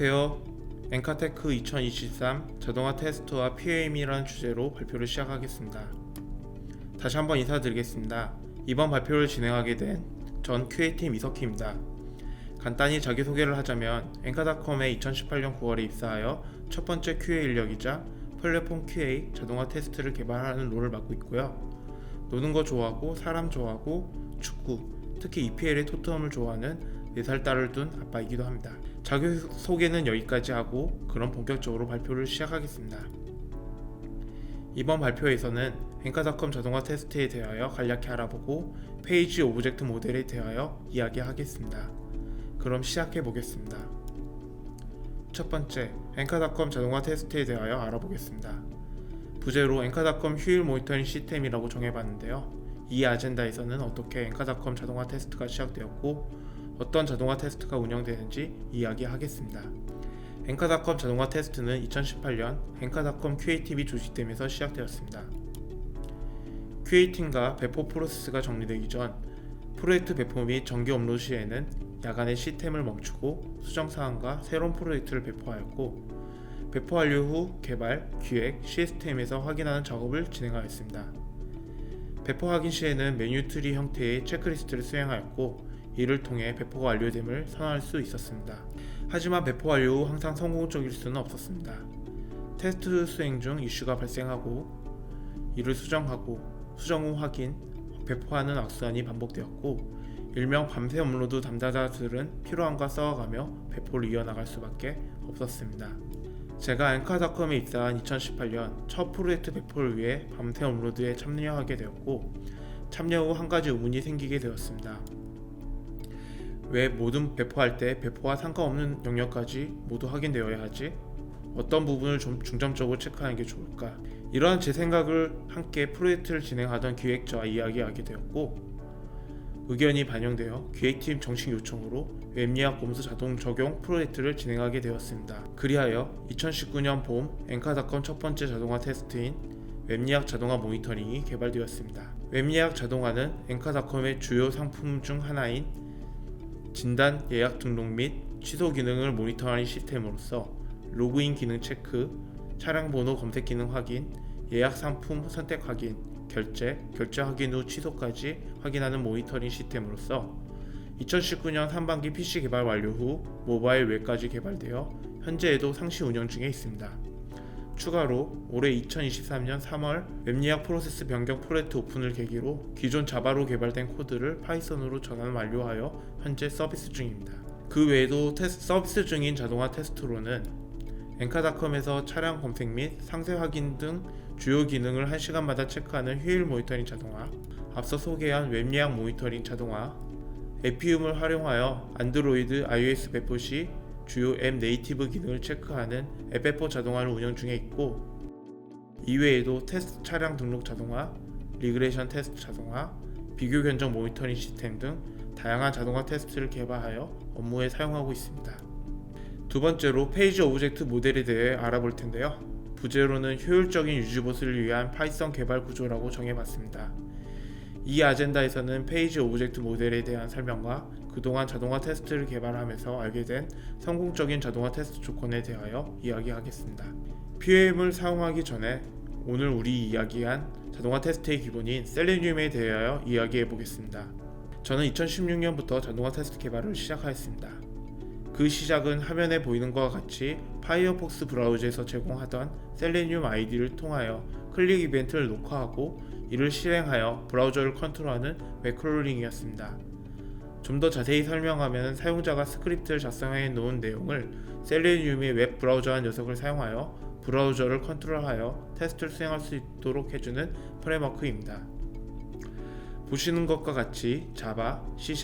안녕하세요. 엔카테크 2023 자동화 테스트와 POM이라는 주제로 발표를 시작하겠습니다. 다시 한번 인사드리겠습니다. 이번 발표를 진행하게 된 전 QA팀 이석희입니다. 간단히 자기소개를 하자면 엔카닷컴에 2018년 9월에 입사하여 첫 번째 QA 인력이자 플랫폼 QA 자동화 테스트를 개발하는 롤을 맡고 있고요. 노는 거 좋아하고 사람 좋아하고 축구, 특히 EPL의 토트넘을 좋아하는 4살 딸을 둔 아빠이기도 합니다. 자기소개는 여기까지 하고 그럼 본격적으로 발표를 시작하겠습니다. 이번 발표에서는 엔카닷컴 자동화 테스트에 대하여 간략히 알아보고 페이지 오브젝트 모델에 대하여 이야기하겠습니다. 그럼 시작해 보겠습니다. 첫 번째, 엔카닷컴 자동화 테스트에 대하여 알아보겠습니다. 부제로 엔카닷컴 효율 모니터링 시스템이라고 정해봤는데요. 이 아젠다에서는 어떻게 엔카닷컴 자동화 테스트가 시작되었고 어떤 자동화 테스트가 운영되는지 이야기하겠습니다. 엔카닷컴 자동화 테스트는 2018년 엔카닷컴 QA팀이 조직되면서 시작되었습니다. QA팀과 배포 프로세스가 정리되기 전 프로젝트 배포 및 정기 업로드 시에는 야간에 시스템을 멈추고 수정사항과 새로운 프로젝트를 배포하였고 배포 완료 후 개발, 기획, 시스템에서 확인하는 작업을 진행하였습니다. 배포 확인 시에는 메뉴 트리 형태의 체크리스트를 수행하였고 이를 통해 배포가 완료됨을 선언할 수 있었습니다. 하지만 배포 완료 후 항상 성공적일 수는 없었습니다. 테스트 수행 중 이슈가 발생하고 이를 수정하고 수정 후 확인, 배포하는 악순환이 반복되었고 일명 밤새 업로드 담당자들은 피로함과 싸워가며 배포를 이어나갈 수밖에 없었습니다. 제가 엔카닷컴에 입사한 2018년 첫 프로젝트 배포를 위해 밤새 업로드에 참여하게 되었고 참여 후 한 가지 의문이 생기게 되었습니다. 왜 모든 배포할 때 배포와 상관없는 영역까지 모두 확인되어야 하지? 어떤 부분을 좀 중점적으로 체크하는 게 좋을까? 이러한 제 생각을 함께 프로젝트를 진행하던 기획자와 이야기하게 되었고 의견이 반영되어 기획팀 정식 요청으로 웹예약 검수 자동 적용 프로젝트를 진행하게 되었습니다. 그리하여 2019년 봄 엔카닷컴 첫 번째 자동화 테스트인 웹예약 자동화 모니터링이 개발되었습니다. 웹예약 자동화는 엔카닷컴의 주요 상품 중 하나인 진단, 예약 등록 및 취소 기능을 모니터하는 시스템으로서 로그인 기능 체크, 차량 번호 검색 기능 확인, 예약 상품 선택 확인, 결제 확인 후 취소까지 확인하는 모니터링 시스템으로서 2019년 상반기 PC 개발 완료 후 모바일 웹까지 개발되어 현재에도 상시 운영 중에 있습니다. 추가로 올해 2023년 3월 웹예약 프로세스 변경 프로젝트 오픈을 계기로 기존 자바로 개발된 코드를 파이썬으로 전환 완료하여 현재 서비스 중입니다. 그 외에도 서비스 중인 자동화 테스트로는 엔카닷컴에서 차량 검색 및 상세 확인 등 주요 기능을 1시간마다 체크하는 효율 모니터링 자동화, 앞서 소개한 웹예약 모니터링 자동화, 에피움을 활용하여 안드로이드, iOS 배포 시 주요 앱 네이티브 기능을 체크하는 앱 배포 자동화를 운영 중에 있고 이외에도 테스트 차량 등록 자동화, 리그레이션 테스트 자동화, 비교 견적 모니터링 시스템 등 다양한 자동화 테스트를 개발하여 업무에 사용하고 있습니다. 두 번째로 페이지 오브젝트 모델에 대해 알아볼 텐데요. 부제로는 효율적인 유지보수를 위한 파이썬 개발 구조라고 정해봤습니다. 이 아젠다에서는 페이지 오브젝트 모델에 대한 설명과 그동안 자동화 테스트를 개발하면서 알게 된 성공적인 자동화 테스트 조건에 대하여 이야기하겠습니다. POM을 사용하기 전에 오늘 우리 이야기한 자동화 테스트의 기본인 셀레니움에 대하여 이야기해 보겠습니다. 저는 2016년부터 자동화 테스트 개발을 시작하였습니다. 그 시작은 화면에 보이는 것과 같이 파이어폭스 브라우저에서 제공하던 셀레니움 아이디를 통하여 클릭 이벤트를 녹화하고 이를 실행하여 브라우저를 컨트롤하는 웹크롤링이었습니다. 좀 더 자세히 설명하면 사용자가 스크립트를 작성해 놓은 내용을 셀레니움의 웹 브라우저한 녀석을 사용하여 브라우저를 컨트롤하여 테스트를 수행할 수 있도록 해주는 프레임워크입니다. 보시는 것과 같이 자바, C#,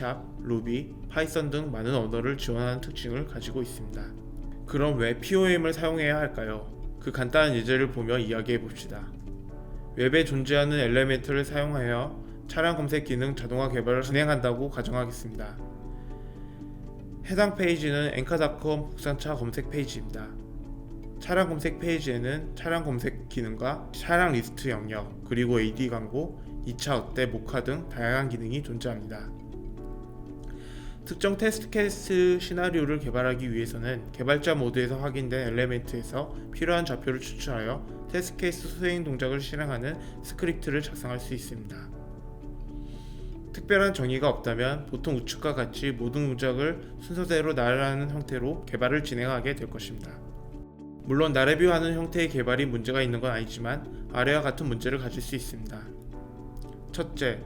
루비, 파이썬 등 많은 언어를 지원하는 특징을 가지고 있습니다. 그럼 왜 POM을 사용해야 할까요? 그 간단한 예제를 보며 이야기해 봅시다. 웹에 존재하는 엘리멘트를 사용하여 차량 검색 기능 자동화 개발을 진행한다고 가정하겠습니다. 해당 페이지는 엔카닷컴 국산차 검색 페이지입니다. 차량 검색 페이지에는 차량 검색 기능과 차량 리스트 영역, 그리고 AD 광고, 2차 어때, 모카 등 다양한 기능이 존재합니다. 특정 테스트 케이스 시나리오를 개발하기 위해서는 개발자 모드에서 확인된 엘리멘트에서 필요한 좌표를 추출하여 테스트 케이스 수행 동작을 실행하는 스크립트를 작성할 수 있습니다. 특별한 정의가 없다면 보통 우측과 같이 모든 동작을 순서대로 나열하는 형태로 개발을 진행하게 될 것입니다. 물론 나레뷰하는 형태의 개발이 문제가 있는 건 아니지만 아래와 같은 문제를 가질 수 있습니다. 첫째,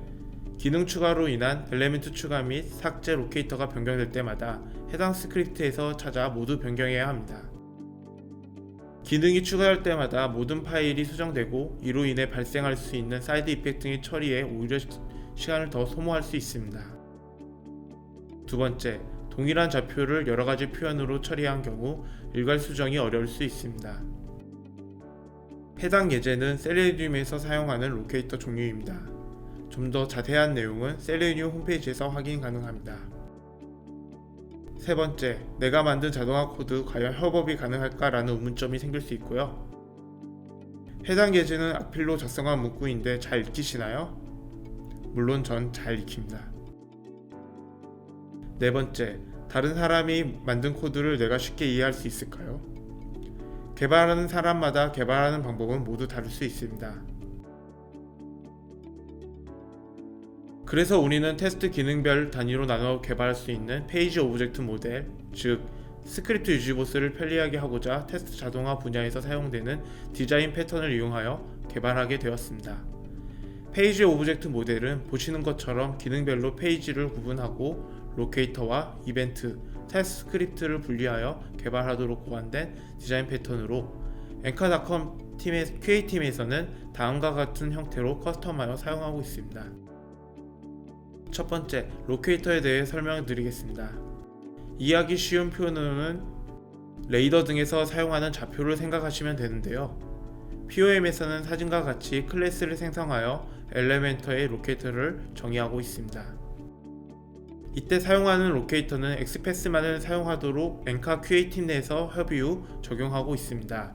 기능 추가로 인한 엘리멘트 추가 및 삭제 로케이터가 변경될 때마다 해당 스크립트에서 찾아 모두 변경해야 합니다. 기능이 추가될 때마다 모든 파일이 수정되고 이로 인해 발생할 수 있는 사이드 이펙트의 처리에 오히려 시간을 더 소모할 수 있습니다. 두 번째, 동일한 좌표를 여러가지 표현으로 처리한 경우 일괄 수정이 어려울 수 있습니다. 해당 예제는 셀레니움에서 사용하는 로케이터 종류입니다. 좀 더 자세한 내용은 셀레니움 홈페이지에서 확인 가능합니다. 세 번째, 내가 만든 자동화 코드 과연 협업이 가능할까 라는 의문점이 생길 수 있고요. 해당 예제는 악필로 작성한 문구인데 잘 읽히시나요? 물론 전 잘 익힙니다. 네 번째, 다른 사람이 만든 코드를 내가 쉽게 이해할 수 있을까요? 개발하는 사람마다 개발하는 방법은 모두 다를 수 있습니다. 그래서 우리는 테스트 기능별 단위로 나눠 개발할 수 있는 페이지 오브젝트 모델, 즉 스크립트 유지보스를 편리하게 하고자 테스트 자동화 분야에서 사용되는 디자인 패턴을 이용하여 개발하게 되었습니다. 페이지 오브젝트 모델은 보시는 것처럼 기능별로 페이지를 구분하고 로케이터와 이벤트, 테스트 스크립트를 분리하여 개발하도록 고안된 디자인 패턴으로 엔카닷컴 QA팀에서는 다음과 같은 형태로 커스텀하여 사용하고 있습니다. 첫 번째, 로케이터에 대해 설명을 드리겠습니다. 이해하기 쉬운 표현으로는 레이더 등에서 사용하는 좌표를 생각하시면 되는데요. POM에서는 사진과 같이 클래스를 생성하여 엘리멘터의 로케이터를 정의하고 있습니다. 이때 사용하는 로케이터는 엑스패스만을 사용하도록 엔카 QA팀 내에서 협의 후 적용하고 있습니다.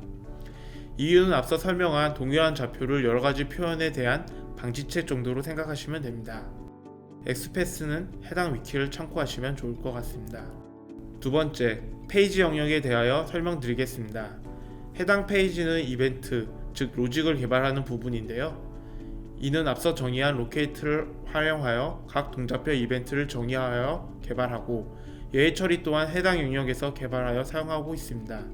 이유는 앞서 설명한 동일한 좌표를 여러가지 표현에 대한 방지책 정도로 생각하시면 됩니다. 엑스패스는 해당 위키를 참고하시면 좋을 것 같습니다. 두 번째, 페이지 영역에 대하여 설명드리겠습니다. 해당 페이지는 이벤트, 즉 로직을 개발하는 부분인데요. 이는 앞서 정의한 로케이트를 활용하여 각 동작별 이벤트를 정의하여 개발하고 예외 처리 또한 해당 영역에서 개발하여 사용하고 있습니다.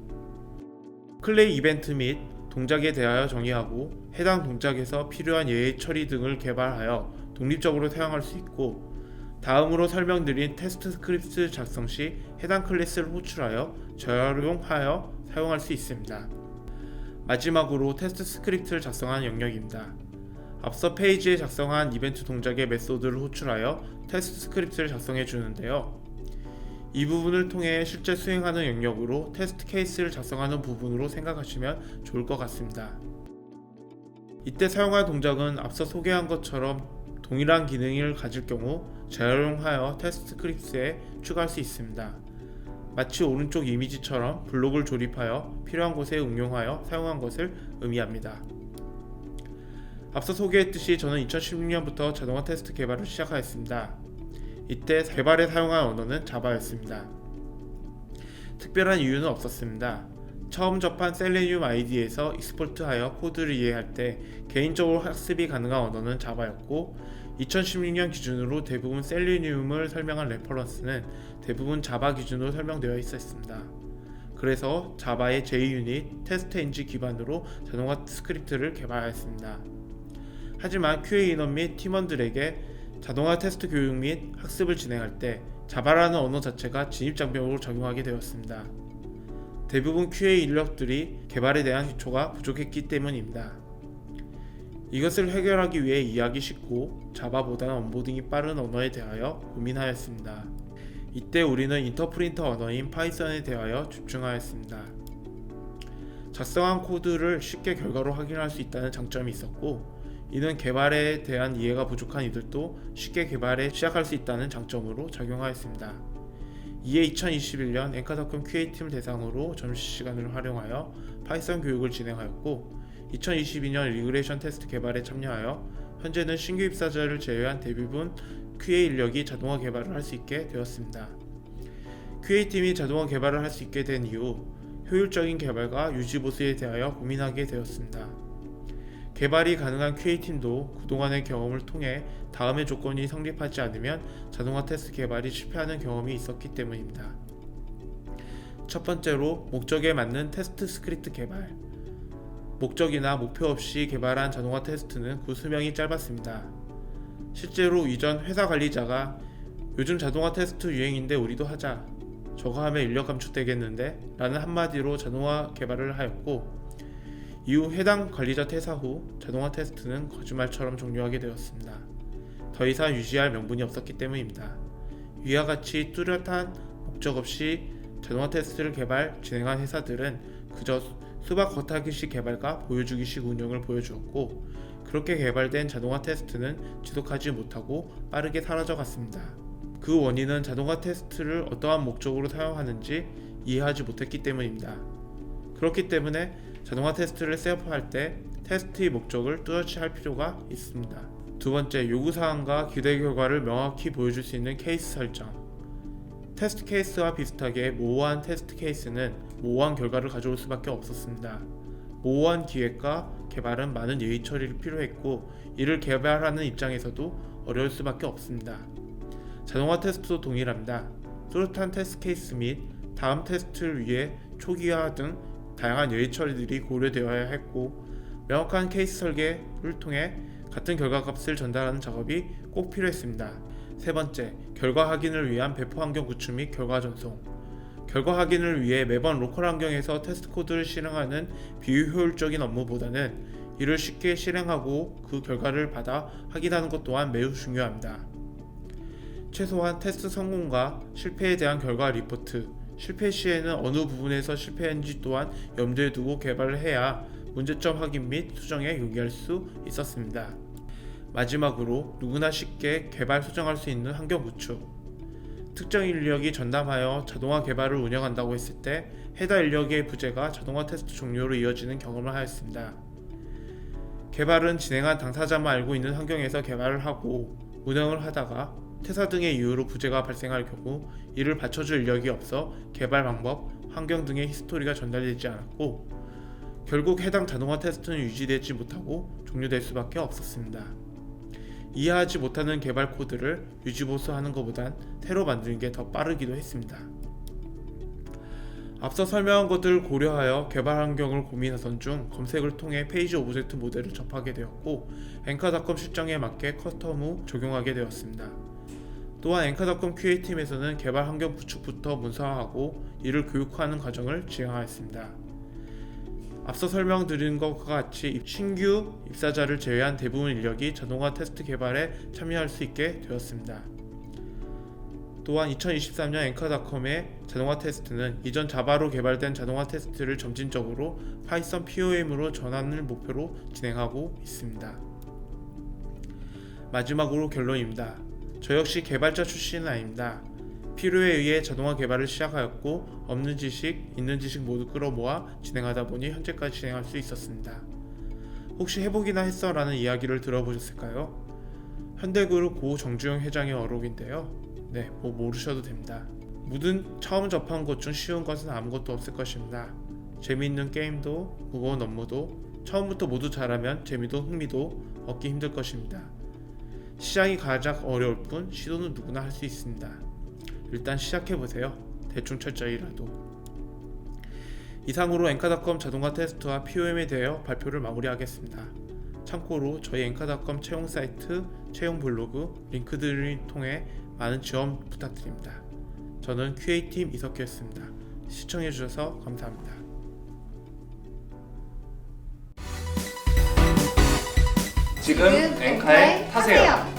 클레이 이벤트 및 동작에 대하여 정의하고 해당 동작에서 필요한 예외 처리 등을 개발하여 독립적으로 사용할 수 있고, 다음으로 설명드린 테스트 스크립트 작성 시 해당 클래스를 호출하여 재활용하여 사용할 수 있습니다. 마지막으로 테스트 스크립트를 작성하는 영역입니다. 앞서 페이지에 작성한 이벤트 동작의 메소드를 호출하여 테스트 스크립트를 작성해 주는데요. 이 부분을 통해 실제 수행하는 영역으로 테스트 케이스를 작성하는 부분으로 생각하시면 좋을 것 같습니다. 이때 사용할 동작은 앞서 소개한 것처럼 동일한 기능을 가질 경우 재활용하여 테스트 스크립트에 추가할 수 있습니다. 마치 오른쪽 이미지처럼 블록을 조립하여 필요한 곳에 응용하여 사용한 것을 의미합니다. 앞서 소개했듯이 저는 2016년부터 자동화 테스트 개발을 시작하였습니다. 이때 개발에 사용한 언어는 자바였습니다. 특별한 이유는 없었습니다. 처음 접한 셀레니움 IDE에서 익스포트하여 코드를 이해할 때 개인적으로 학습이 가능한 언어는 자바였고, 2016년 기준으로 대부분 셀레니움을 설명한 레퍼런스는 대부분 자바 기준으로 설명되어 있었습니다. 그래서 자바의 JUnit, 테스트엔진 기반으로 자동화 스크립트를 개발하였습니다. 하지만 QA 인원 및 팀원들에게 자동화 테스트 교육 및 학습을 진행할 때 자바라는 언어 자체가 진입장벽으로 적용하게 되었습니다. 대부분 QA 인력들이 개발에 대한 기초가 부족했기 때문입니다. 이것을 해결하기 위해 이해하기 쉽고 자바보다는 온보딩이 빠른 언어에 대하여 고민하였습니다. 이때 우리는 인터프린터 언어인 파이썬에 대하여 집중하였습니다. 작성한 코드를 쉽게 결과로 확인할 수 있다는 장점이 있었고, 이는 개발에 대한 이해가 부족한 이들도 쉽게 개발에 시작할 수 있다는 장점으로 작용하였습니다. 이에 2021년 엔카닷컴 QA팀을 대상으로 점심시간을 활용하여 파이썬 교육을 진행하였고, 2022년 리그레이션 테스트 개발에 참여하여 현재는 신규 입사자를 제외한 대부분 QA 인력이 자동화 개발을 할 수 있게 되었습니다. QA팀이 자동화 개발을 할 수 있게 된 이후 효율적인 개발과 유지 보수에 대하여 고민하게 되었습니다. 개발이 가능한 QA팀도 그동안의 경험을 통해 다음의 조건이 성립하지 않으면 자동화 테스트 개발이 실패하는 경험이 있었기 때문입니다. 첫 번째로 목적에 맞는 테스트 스크립트 개발. 목적이나 목표 없이 개발한 자동화 테스트는 그 수명이 짧았습니다. 실제로 이전 회사 관리자가 요즘 자동화 테스트 유행인데 우리도 하자, 저거 하면 인력 감축되겠는데? 라는 한마디로 자동화 개발을 하였고, 이후 해당 관리자 퇴사 후 자동화 테스트는 거짓말처럼 종료하게 되었습니다. 더 이상 유지할 명분이 없었기 때문입니다. 위와 같이 뚜렷한 목적 없이 자동화 테스트를 진행한 회사들은 그저 수박 겉핥기식 개발과 보여주기식 운영을 보여주었고, 그렇게 개발된 자동화 테스트는 지속하지 못하고 빠르게 사라져갔습니다. 그 원인은 자동화 테스트를 어떠한 목적으로 사용하는지 이해하지 못했기 때문입니다. 그렇기 때문에 자동화 테스트를 셋업할 때 테스트의 목적을 뚜렷이 할 필요가 있습니다. 두 번째, 요구사항과 기대 결과를 명확히 보여줄 수 있는 케이스 설정. 테스트 케이스와 비슷하게 모호한 테스트 케이스는 모호한 결과를 가져올 수밖에 없었습니다. 모호한 기획과 개발은 많은 예의 처리를 필요했고, 이를 개발하는 입장에서도 어려울 수밖에 없습니다. 자동화 테스트도 동일합니다. 뚜렷한 테스트 케이스 및 다음 테스트를 위해 초기화 등 다양한 예의 처리들이 고려되어야 했고, 명확한 케이스 설계를 통해 같은 결과값을 전달하는 작업이 꼭 필요했습니다. 세 번째, 결과 확인을 위한 배포 환경 구축 및 결과 전송. 결과 확인을 위해 매번 로컬 환경에서 테스트 코드를 실행하는 비효율적인 업무보다는 이를 쉽게 실행하고 그 결과를 받아 확인하는 것 또한 매우 중요합니다. 최소한 테스트 성공과 실패에 대한 결과 리포트, 실패 시에는 어느 부분에서 실패했는지 또한 염두에 두고 개발을 해야 문제점 확인 및 수정에 용이할 수 있었습니다. 마지막으로 누구나 쉽게 개발 수정할 수 있는 환경 구축. 특정 인력이 전담하여 자동화 개발을 운영한다고 했을 때 해당 인력의 부재가 자동화 테스트 종료로 이어지는 경험을 하였습니다. 개발은 진행한 당사자만 알고 있는 환경에서 개발을 하고 운영을 하다가 퇴사 등의 이유로 부재가 발생할 경우 이를 받쳐줄 인력이 없어 개발 방법, 환경 등의 히스토리가 전달되지 않았고, 결국 해당 자동화 테스트는 유지되지 못하고 종료될 수밖에 없었습니다. 이해하지 못하는 개발 코드를 유지보수하는 것보단 새로 만드는 게 더 빠르기도 했습니다. 앞서 설명한 것들을 고려하여 개발 환경을 고민하던 중 검색을 통해 페이지 오브젝트 모델을 접하게 되었고, 엔카닷컴 실정에 맞게 커스텀 후 적용하게 되었습니다. 또한 엔카닷컴 QA팀에서는 개발 환경 구축부터 문서화하고 이를 교육화하는 과정을 진행하였습니다. 앞서 설명드린 것과 같이 신규 입사자를 제외한 대부분 인력이 자동화 테스트 개발에 참여할 수 있게 되었습니다. 또한 2023년 엔카닷컴의 자동화 테스트는 이전 자바로 개발된 자동화 테스트를 점진적으로 파이썬 POM으로 전환을 목표로 진행하고 있습니다. 마지막으로 결론입니다. 저 역시 개발자 출신은 아닙니다. 필요에 의해 자동화 개발을 시작하였고, 없는 지식, 있는 지식 모두 끌어모아 진행하다 보니 현재까지 진행할 수 있었습니다. 혹시 해보기나 했어? 라는 이야기를 들어보셨을까요? 현대그룹 고 정주영 회장의 어록인데요. 네, 뭐 모르셔도 됩니다. 모든 처음 접한 것 중 쉬운 것은 아무것도 없을 것입니다. 재미있는 게임도 무거운 업무도 처음부터 모두 잘하면 재미도 흥미도 얻기 힘들 것입니다. 시작이 가장 어려울 뿐 시도는 누구나 할 수 있습니다. 일단 시작해보세요. 대충 철저히라도. 이상으로 엔카닷컴 자동화 테스트와 POM에 대하여 발표를 마무리하겠습니다. 참고로 저희 엔카닷컴 채용 사이트, 채용 블로그, 링크들을 통해 많은 지원 부탁드립니다. 저는 QA팀 이석기였습니다. 시청해주셔서 감사합니다. 지금 엔카에 타세요.